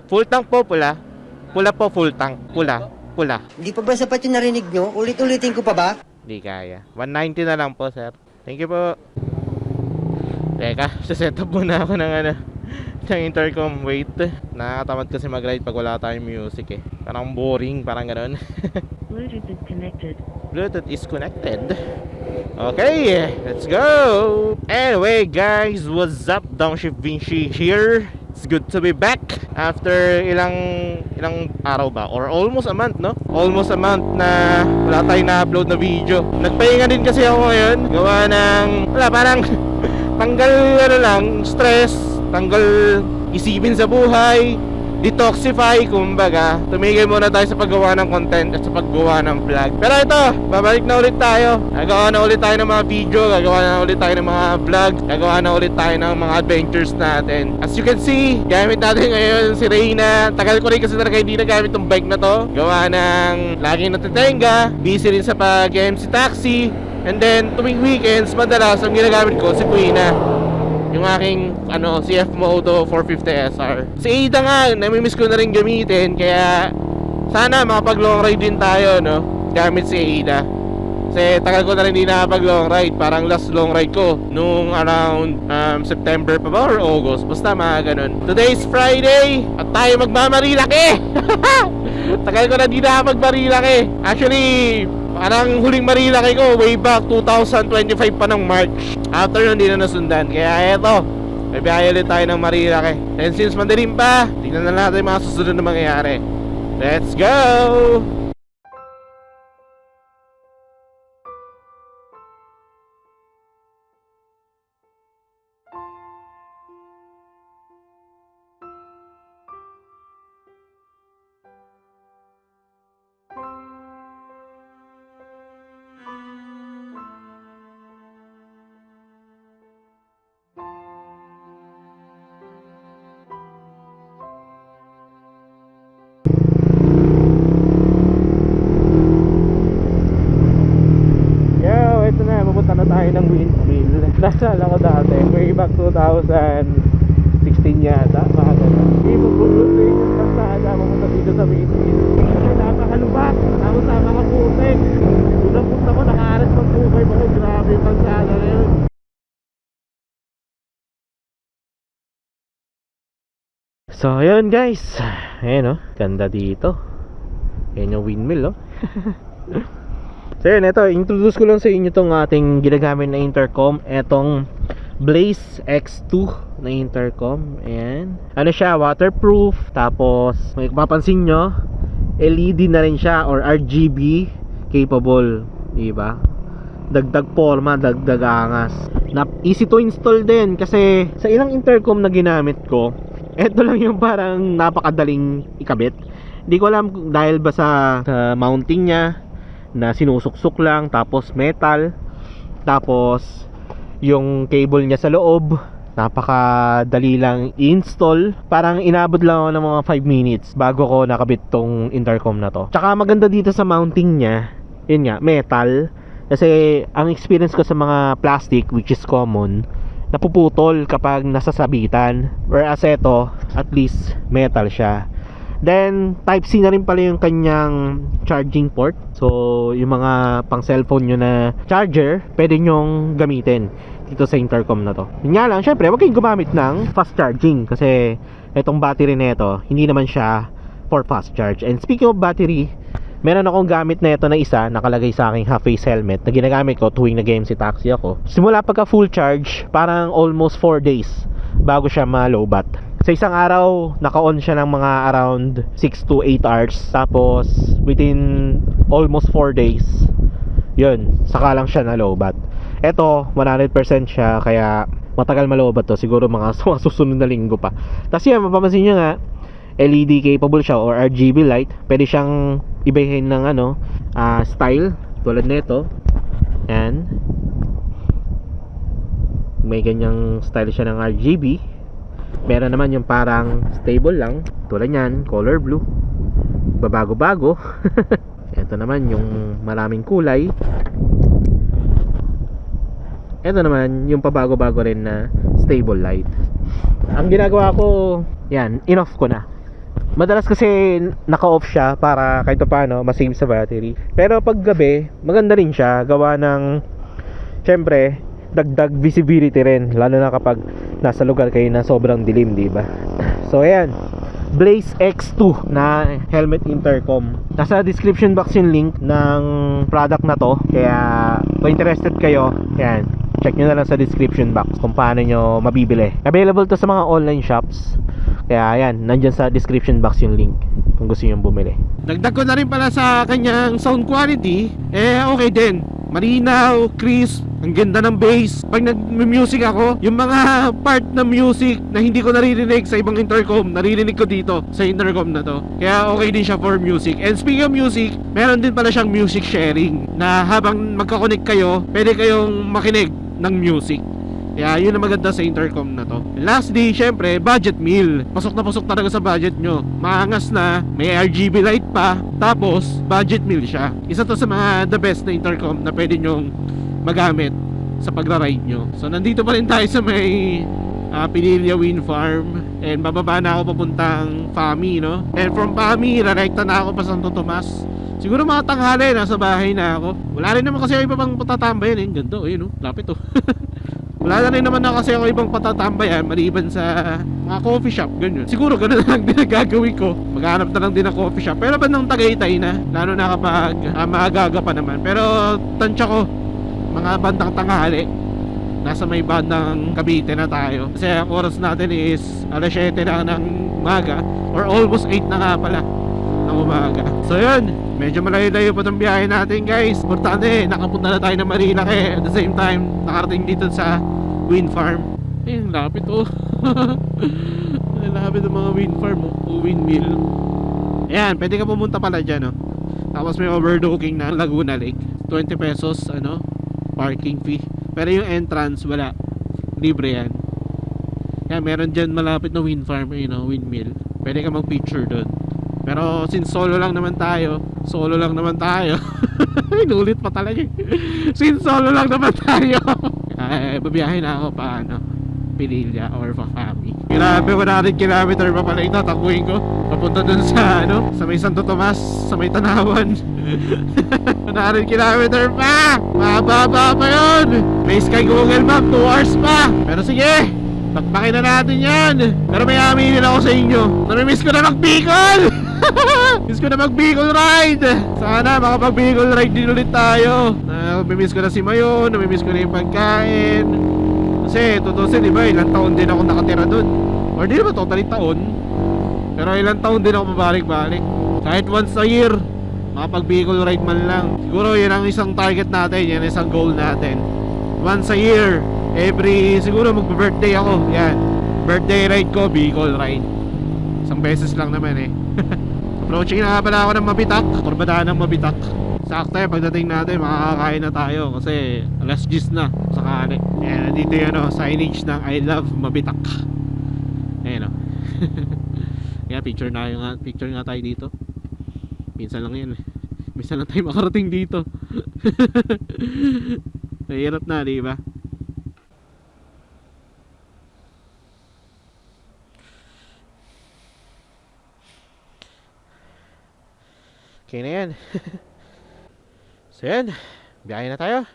Full tank po, pula. Pula po, full tank. Pula. Pula. Hindi pa ba sapat yung narinig nyo? Ulit-ulitin ko pa ba? Hindi kaya. 190 na lang po, sir. Thank you po. Teka, set up muna ako ng ng intercom. Wait. Nakakatamad kasi mag-ride pag wala tayong music eh. Parang boring, parang gano'n. Bluetooth is connected. Bluetooth is connected. Okay, let's go. Anyway, guys, what's up? Downshift Vinci here. It's good to be back after ilang araw ba? Or almost a month, no? Almost a month na wala tayong na-upload na video. Nagpahinga din kasi ako ngayon. Gawa ng, wala, parang tanggal stress, tanggal isipin sa buhay, detoxify, kumbaga. Tumigil muna tayo sa paggawa ng content at sa paggawa ng vlog. Pero ito, babalik na ulit tayo. Gagawa na ulit tayo ng mga video, gagawa na ulit tayo ng mga vlog, gagawa na ulit tayo ng mga adventures natin. As you can see, gamit natin ngayon si Reyna. Tagal ko rin kasi talaga hindi nagamit tong bike na to. Gawa ng laging natitenga, busy rin sa pag-MC taxi. And then, tuwing weekends, madalas ang ginagamit ko si Quina, yung aking CF Moto 450 SR. Si Ada nga, namimiss ko na rin gamitin. Kaya sana makapag long ride din tayo, no? Gamit si Ada. Kasi tagal ko na rin hindi nakapag long ride. Parang last long ride ko nung around September pa ba or August. Basta mga ganun. Today is Friday at tayo magmamarilaki. Tagal ko na hindi nakapag-marilaki. Actually, parang huling marilaki ko way back 2025 pa ng March. After nun, hindi na nasundan. Kaya eto, bibiyahe ulit tayo ng Marilaki. And since madilim pa, tignan na natin mga susunod na mangyayari. Let's go! Pupunta na tayo ng windmill. Nasala ko dati, way back 2016 yata, mga ganun. Ipupunta yung kalsada, pupunta dito sa windmill. Kasi napakalubak, tapos sa mga putek. Unang punta ko, nakaaras pang bukay pa ko, grabe yung kalsada na yun. So ayun guys, ayan ganda dito. Ayan yung windmill So yun, ito, introduce ko lang sa inyo itong ating ginagamit na intercom. Etong Blaze X2 na intercom. Ayan. Ano siya, waterproof. Tapos, may mapapansin nyo, LED na rin siya or RGB capable. Diba? Dagdag forma, dagdag angas. Easy to install din kasi sa ilang intercom na ginamit ko, ito lang yung parang napakadaling ikabit. Hindi ko alam dahil ba sa mounting niya na sinusuksok lang, tapos metal, tapos yung cable niya sa loob napakadali lang install. Parang inabot lang ako ng mga 5 minutes bago ko nakabit tong intercom na to. Tsaka maganda dito sa mounting niya, yun nga, metal. Kasi ang experience ko sa mga plastic, which is common, napuputol kapag nasasabitan. Whereas ito, at least metal siya. Then, Type-C na rin pala yung kanyang charging port. So, yung mga pang cellphone nyo na charger, pwede nyong gamitin dito sa intercom na to. Yun nga lang, syempre, huwag kayong gumamit ng fast charging. Kasi, itong battery na ito, hindi naman siya for fast charge. And speaking of battery, meron akong gamit na ito na isa, nakalagay sa aking half-face helmet, na ginagamit ko tuwing nag-MC taxi ako. Simula pagka full charge, parang almost 4 days bago siya ma-lowbat. Sa isang araw, naka-on siya ng mga around 6 to 8 hours. Tapos, within almost 4 days, yun, saka lang siya na-lowbat. Ito, 100% siya, kaya matagal ma-lowbat to. Siguro mga susunod na linggo pa. Tapos yan, mapapansin nyo nga, LED capable siya or RGB light. Pwede siyang ibahin ng style, tulad nito. Yan. May ganyang style siya ng RGB. Meron naman yung parang stable lang, tulad yan, color blue, babago-bago. Ito naman yung maraming kulay. Ito naman yung pabago-bago rin na stable light. Ang ginagawa ko, yan, in-off ko na. Madalas kasi naka-off siya para kahit pa paano masave sa battery. Pero pag gabi, maganda rin siya gawa ng syempre dagdag visibility rin, lalo na kapag nasa lugar kayo na sobrang dilim, di ba? So ayan, Blaze X2 na helmet intercom. Nasa description box yung link ng product na to. Kaya kung interested kayo, yan, check nyo na lang sa description box kung paano nyo mabibili. Available to sa mga online shops. Kaya ayan, nandyan sa description box yung link kung gusto nyo bumili. Dagdag ko na rin pala sa kanyang sound quality. Okay din, malinaw, crisp, ang ganda ng bass. Pag nag-music ako, yung mga part ng music na hindi ko naririnig sa ibang intercom, naririnig ko dito sa intercom na to. Kaya okay din siya for music. And speaking of music, meron din pala siyang music sharing na habang magkakonect kayo, pwede kayong makinig ng music. Kaya yun ang maganda sa intercom na to. And lastly, syempre, budget meal. Pasok na pasok talaga sa budget nyo. Maangas na, may RGB light pa, tapos budget meal siya. Isa to sa mga the best na intercom na pwede nyong magamit sa pagra-ride nyo. So nandito pa rin tayo sa may Pinilla Wind Farm. And bababa na ako papuntang Fami, no? And from Fami, rarekta na ako pa Santo Tomas. Siguro mga tanghali, nasa bahay na ako. Wala rin naman kasi ako iba pang patatambayan eh. Ganda, no? Lapit oh. Wala na rin naman na kasi ako ibang patatambayan maliban sa mga coffee shop, ganyan. Siguro ganun lang din ang gagawin ko. Maghanap na lang din ng coffee shop. Pero bandang Tagaytay na, lalo na kapag maagaga pa naman. Pero tansya ko, mga bandang tanghali, nasa may bandang Cavite na tayo. Kasi ang oras natin is alas 7 na ng umaga, or almost 8 na nga pala ng umaga. So yun, medyo malayo-layo pa itong biyahe natin guys. Importante, nakapunta na tayo ng Marilaki. At the same time, nakarating dito sa wind farm. Ayun, lapit oh. Lapit ng mga wind farm o windmill. Ayan, pwede ka pumunta pala dyan oh. Tapos may overlooking na Laguna Lake. 20 pesos parking fee. Pero yung entrance wala, libre yan. Kaya meron dyan malapit na wind farm, windmill. Pwede ka mag picture doon. Pero since solo lang naman tayo, inulit pa talaga. Since solo lang naman tayo, babiyahin na ako pa Pinilla or pa Fami. Grabe, 100 kilometer pa pala ito, takuin ko papunta dun sa sa may Santo Tomas, sa may Tanawan. 100 kilometer pa, mababa pa yun. May Sky Google Map, 2 hours pa. Pero sige, takpakin na natin yan. Pero may aminin ako sa inyo, namimiss ko na mag-Bicol. Miss ko na mag-Bicol ride. Sana makapag-Bicol ride din ulit tayo. Namimiss ko na si Mayon, namimiss ko na yung pagkain. Kasi tutusin, diba, ilang taon din ako nakatira dun. Or di naman totally taon, pero ilang taon din ako mabalik-balik. Kahit once a year, makapag-Bicol ride man lang. Siguro yun ang isang target natin, yan isang goal natin. Once a year, siguro mag-birthday ako. Yan, birthday ride ko, Bicol ride. Isang beses lang naman eh. Approaching na nga pala ako ng Mabitak, kurbadahan ng Mabitak. Sakto eh, pagdating natin makakakain na tayo kasi alas 10 na sakali. Ayan, dito yun signage ng I love Mabitak. Ayan Kaya picture nga tayo dito. Minsan lang yan minsan lang tayo makarating dito. Mahirap na, diba? Okay na yan. So yan, biyahe na tayo.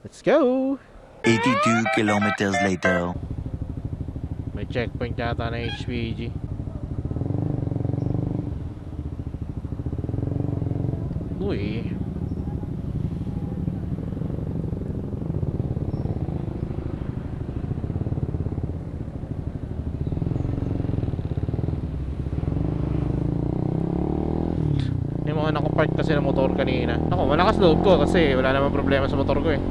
Let's go. 82 kilometers later. May checkpoint yata na HPG. Uy. Yung mga nakapark kasi ng motor kanina. Ako, malakas loob ko kasi wala namang problema sa motor ko eh.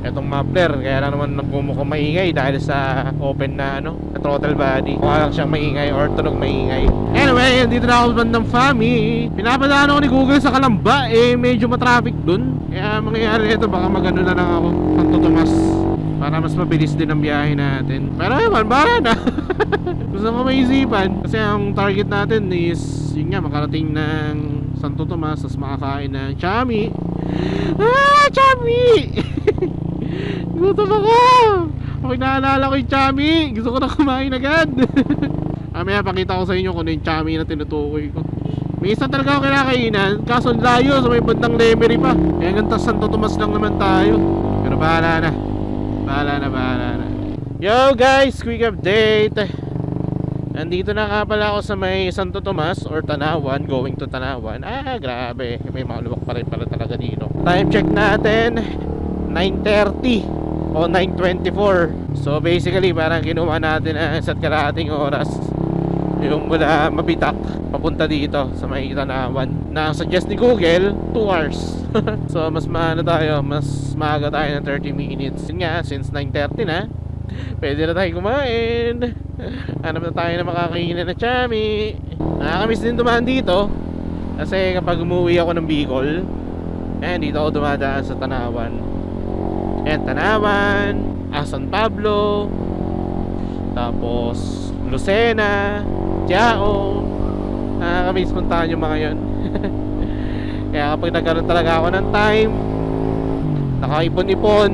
Etong muffler, kaya lang naman nagmumukhang maingay dahil sa open na na throttle body. Mukha lang siyang maingay or tunog maingay. Anyway, dito na ako ng Fami. Pinapadaan ako ni Google sa Kalamba, medyo matraffic dun. Kaya mangyayari ito, baka magano na lang ako Santo Tomas para mas mabilis din ang biyahe natin. Pero ewan, bara na. Gusto ko maisipan kasi ang target natin is yun nga, makarating ng Santo Tomas, tapos makakain ng Chami. Chami! Gutom ako! Pag naalala ko yung Chami, gusto ko na kumain agad. Mamaya pakita ko sa inyo kung ano yung chami na tinutukoy ko. May isa talaga ako kinakainan, kaso ang layo sa may bandang Lemery pa. Kaya hanggang Santo Tomas lang naman tayo. Pero bahala na. Yo guys, quick update. Nandito na nga pala ako sa may Santo Tomas or Tanawan, going to Tanawan. Grabe, may maluwak pa rin pala talaga dito. Time check natin 9:30 o 9:24. So basically parang kinuha natin ang isa't kalahating oras yung mula Mabitak papunta dito sa may Tanawan. Na suggest ni Google 2 hours. So mas maaga tayo ng 30 minutes. Yun nga, since 9:30 na, pwede na tayo kumain. Hanap na tayo na makakainan na chami. Nakakamiss din dumaan dito kasi kapag umuwi ako ng Bicol, dito ako dumadaan sa Tanawan. Tanawan, San Pablo, tapos Lucena, Tiao. Nakakamiss puntahan yung mga yun. Kaya kapag nagkaroon talaga ako ng time, nakaipon-ipon,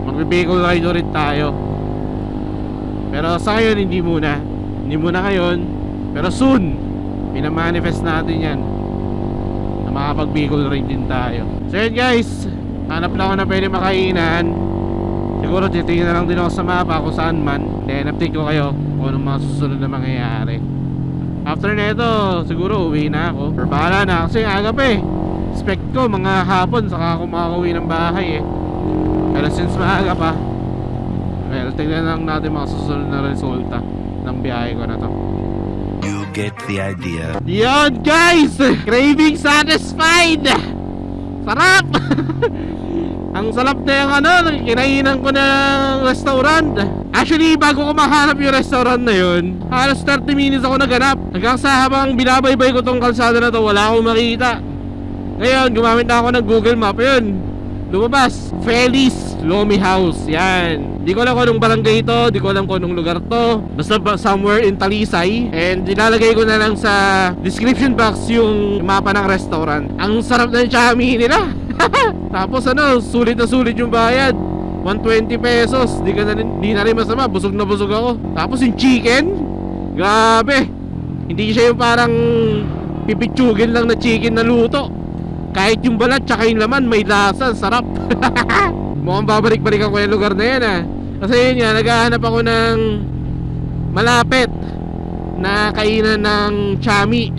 magbibigol rider rin tayo. Pero sa ngayon hindi muna ngayon, pero soon minamanifest natin yan na makapag-Bicol ride din tayo. So yun guys, hanap lang ako na pwede makainan. Siguro titingin na lang din ako sa mapa kung saan man, then update ko kayo kung anong mga susunod na mangyayari. After neto, siguro uwi na ako, or bahala na kasi aga pa expect ko mga hapon saka ako makakauwi ng bahay Pero since maaga pa, well, tignan lang natin mga susunod na resulta ng biyahe ko na to. You get the idea. Yun guys! Craving satisfied! Sarap! Ang sarap na yung kinainan ko ng restaurant. Actually, bago ko mahanap yung restaurant na yun, halos 30 minutes ako naganap. Hanggang sa habang binabaybay ko tong kalsada na to, wala akong makita. Ngayon, gumamit na ako ng Google Map. Yun, lumabas, Feliz Lomi House. Yan. Di ko alam kung anong barangay ito, di ko alam kung anong lugar to. Basta somewhere in Talisay. And nilalagay ko na lang sa description box yung mapa ng restaurant. Ang sarap ng chami nila. Tapos sulit na sulit yung bayad. 120 pesos. Di na rin masama, busog na busog ako. Tapos yung chicken, grabe. Hindi siya yung parang pipitsugin lang na chicken na luto. Kahit yung balat tsaka yung laman may lasa, sarap. Mukhang babalik-balik ako yung lugar na yan Kasi yun nga, naghahanap ako ng malapit na kainan ng chami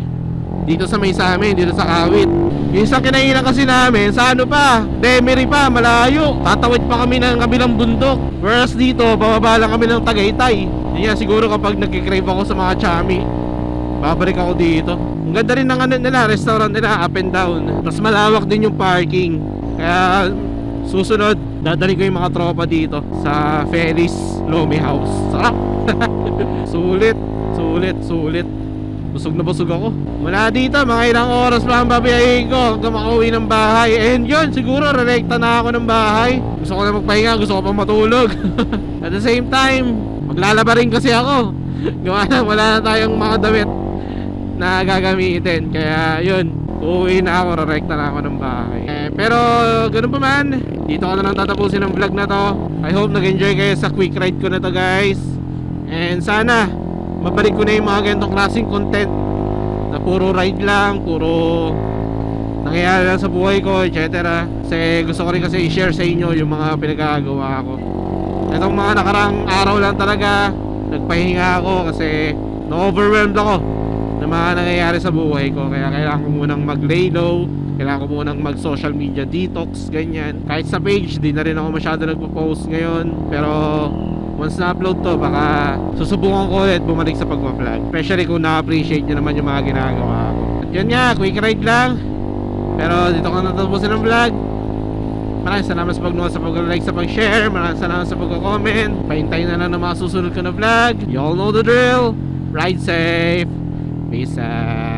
dito sa may sa amin, dito sa Kawit. Yung isang kinainan kasi namin sa Lemery pa, malayo. Tatawid pa kami ng kabilang bundok. Whereas dito, bababa lang kami ng Tagaytay. Yun nga, siguro kapag nagkikrave ako sa mga chami, babalik ako dito. Ang ganda rin ng nila, restaurant nila, up and down. Tapos malawak din yung parking. Kaya susunod, dadali ko yung mga tropa dito sa Feliz Lomi House. Sarap! Sulit. Busog na busog ako. Mula dito, mga ilang oras pa ang babiyahin ko hanggang makauwi ng bahay. And yun, siguro rerekta na ako ng bahay. Gusto ko na magpahinga, gusto ko pang matulog. At the same time, maglalaba rin kasi ako. Gawa na, wala na tayong mga damit na gagamitin. Kaya yun, uuwi na ako, rerekta na ako ng bahay. Pero ganun pa man, dito ko na lang tatapusin ang vlog na to. I hope nag-enjoy kayo sa quick ride ko na to guys. And sana mabalik ko na yung mga ganitong klaseng content na puro ride lang, puro nangyayari lang sa buhay ko, etc. Kasi gusto ko rin kasi i-share sa inyo yung mga pinagagawa ko. Itong mga nakarang araw lang talaga nagpahinga ako kasi na-overwhelmed ako ng mga nangyayari sa buhay ko. Kaya kailangan ko munang mag-lay low, kailangan ko munang mag-social media detox, ganyan. Kahit sa page, di na rin ako masyado nagpo-post ngayon. Pero once na-upload to, baka susubukan ko ulit bumalik sa pag-vlog. Especially kung na-appreciate nyo naman yung mga ginagawa ko. At yun nga, quick ride lang. Pero dito ko natapusin ang vlog. Maraming salamat sa pag-nood, sa pag-like, sa pag-share. Maraming salamat sa pag-comment. Pahintayin na lang ng mga susunod ko na vlog. You all know the drill. Ride safe. Peace out.